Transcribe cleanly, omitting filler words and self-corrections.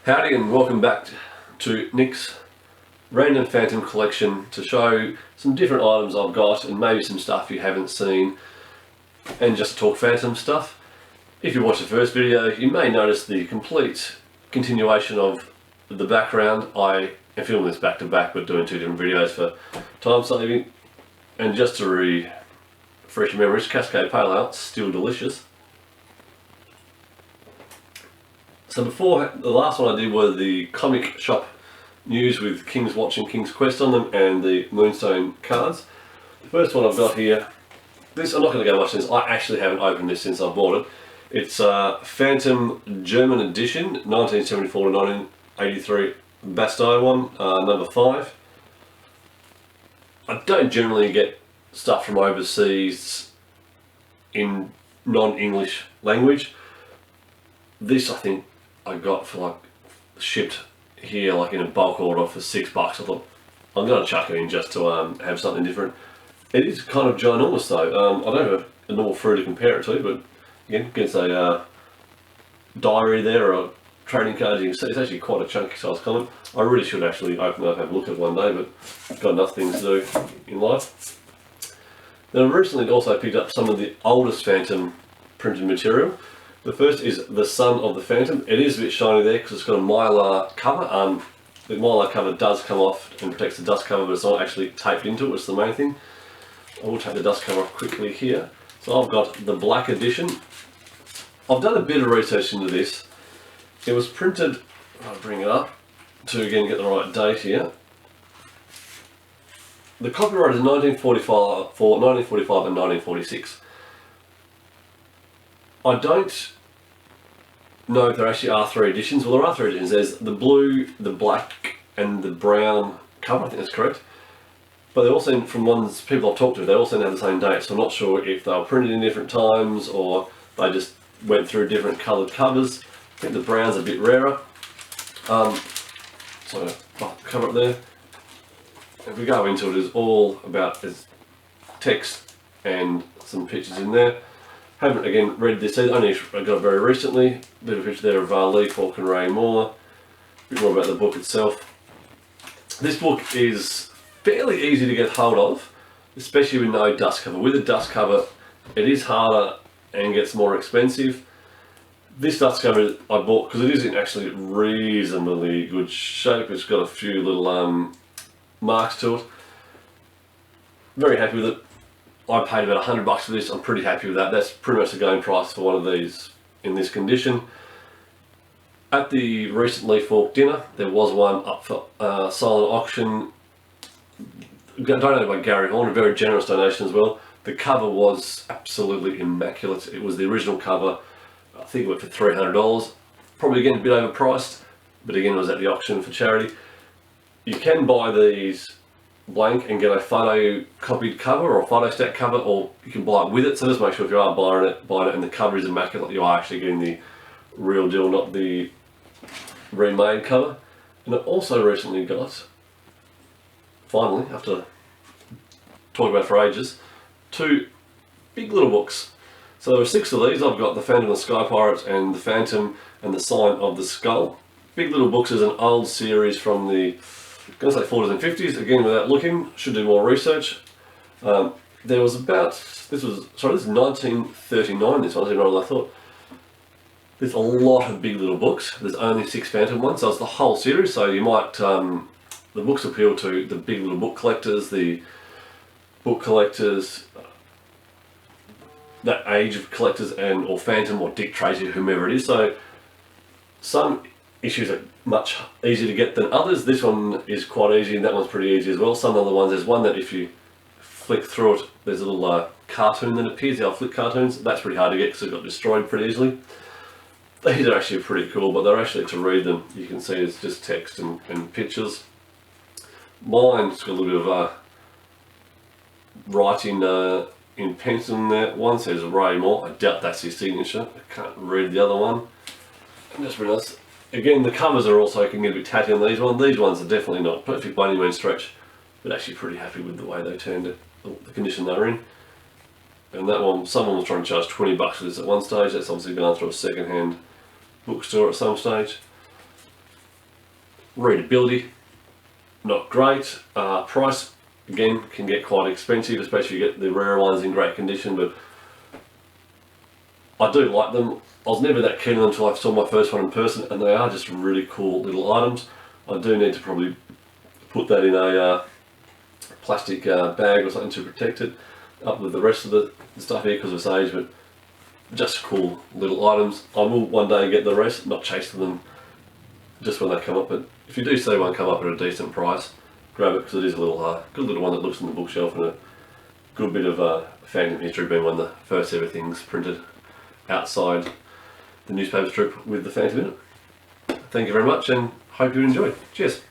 Howdy and welcome back to Nick's Random Phantom Collection to show some different items I've got and maybe some stuff you haven't seen and just to talk Phantom stuff. If you watched the first video you may notice the complete continuation of the background. I am filming this back to back but doing two different videos for time saving. And just to refresh your memories, Cascade Pale Ale, still delicious. So before, the last one I did were the comic shop news with King's Watch and King's Quest on them and the Moonstone cards. The first one I've got here, this I'm not going to go much into this, I actually haven't opened this since I bought it. It's Phantom German edition, 1974 to 1983 Bastille one, number 5. I don't generally get stuff from overseas in non-English language. This I think I got for like shipped here like in a bulk order for $6. I thought I'm going to chuck it in just to have something different. It is kind of ginormous though. I don't have a normal fruit to compare it to, but again, gets a diary there or a trading card. You can see it's actually quite a chunky size comic. I really should actually open it up and have a look at it one day, but I've got enough things to do in life. Then I recently also picked up some of the oldest Phantom printed material. The first is the Son of the Phantom. It is a bit shiny there because it's got a mylar cover. The mylar cover does come off and protects the dust cover, but it's not actually taped into it, which is the main thing. I will take the dust cover off quickly here. So I've got the black edition. I've done a bit of research into this. It was printed, I'll bring it up to again get the right date here. The copyright is 1945 and 1946. I don't know if there actually are 3 editions. Well, there are 3 editions. There's the blue, the black, and the brown cover. I think that's correct. But they all seem, from ones people I've talked to, they all seem to have the same date. So I'm not sure if they were printed in different times or they just went through different coloured covers. I think the brown's a bit rarer. So I'll cover it there. If we go into it, it's all about text and some pictures in there. Haven't again read this either, only I got it very recently. Bit of a picture there of Lee Falk and Ray Moore. A bit more about the book itself. This book is fairly easy to get hold of, especially with no dust cover. With a dust cover, it is harder and gets more expensive. This dust cover I bought because it is in actually reasonably good shape. It's got a few little marks to it. Very happy with it. I paid about $100 for this. I'm pretty happy with that. That's pretty much the going price for one of these in this condition. At the recent Lee Falk dinner, there was one up for silent auction, donated by Gary Horn, a very generous donation as well. The cover was absolutely immaculate. It was the original cover. I think it went for $300. Probably again a bit overpriced, but again it was at the auction for charity. You can buy these blank and get a photocopied cover or a photostat cover, or you can buy it with it. So just make sure if you are buying it and the cover is immaculate, you are actually getting the real deal, not the remade cover. And I also recently got, finally, after talking about it for ages, 2 big little books. So there are 6 of these. I've got the Phantom of the Sky Pirate and the Phantom and the Sign of the Skull. Big Little Books is an old series from the, I'm going to say 40s and 50s, again without looking, should do more research. There was about, this is 1939, this one, I didn't know what I thought. There's a lot of Big Little Books. There's only 6 Phantom ones, so it's the whole series, so you might, the books appeal to the Big Little Book collectors, the book collectors, that age of collectors, and or Phantom or Dick Tracy, whomever it is. So some issues are much easier to get than others. This one is quite easy and that one's pretty easy as well. Some other ones, there's one that if you flick through it, there's a little cartoon that appears, the old flick cartoons. That's pretty hard to get because it got destroyed pretty easily. These are actually pretty cool, but they're actually, to read them, you can see it's just text and pictures. Mine's got a little bit of writing in pencil in there. One says Ray Moore. I doubt that's his signature. I can't read the other one. And just realised, again, the covers are also can get a bit tatty on these ones. These ones are definitely not perfect by any means stretch, but actually pretty happy with the way they turned it, the condition they're in. And that one, someone was trying to charge $20 for this at one stage. That's obviously gone through a second-hand bookstore at some stage. Readability, not great. Price, again, can get quite expensive, especially if you get the rare ones in great condition, but I do like them. I was never that keen on them until I saw my first one in person, and they are just really cool little items. I do need to probably put that in a plastic bag or something to protect it, up with the rest of the stuff here because of its age, but just cool little items. I will one day get the rest, not chasing them just when they come up, but if you do see one come up at a decent price, grab it, because it is a little good little one that looks in the bookshelf, and a good bit of Phantom history, being one of the first ever things printed outside the newspaper strip with the Phantom in it. Thank you very much, and hope you enjoyed. Cheers.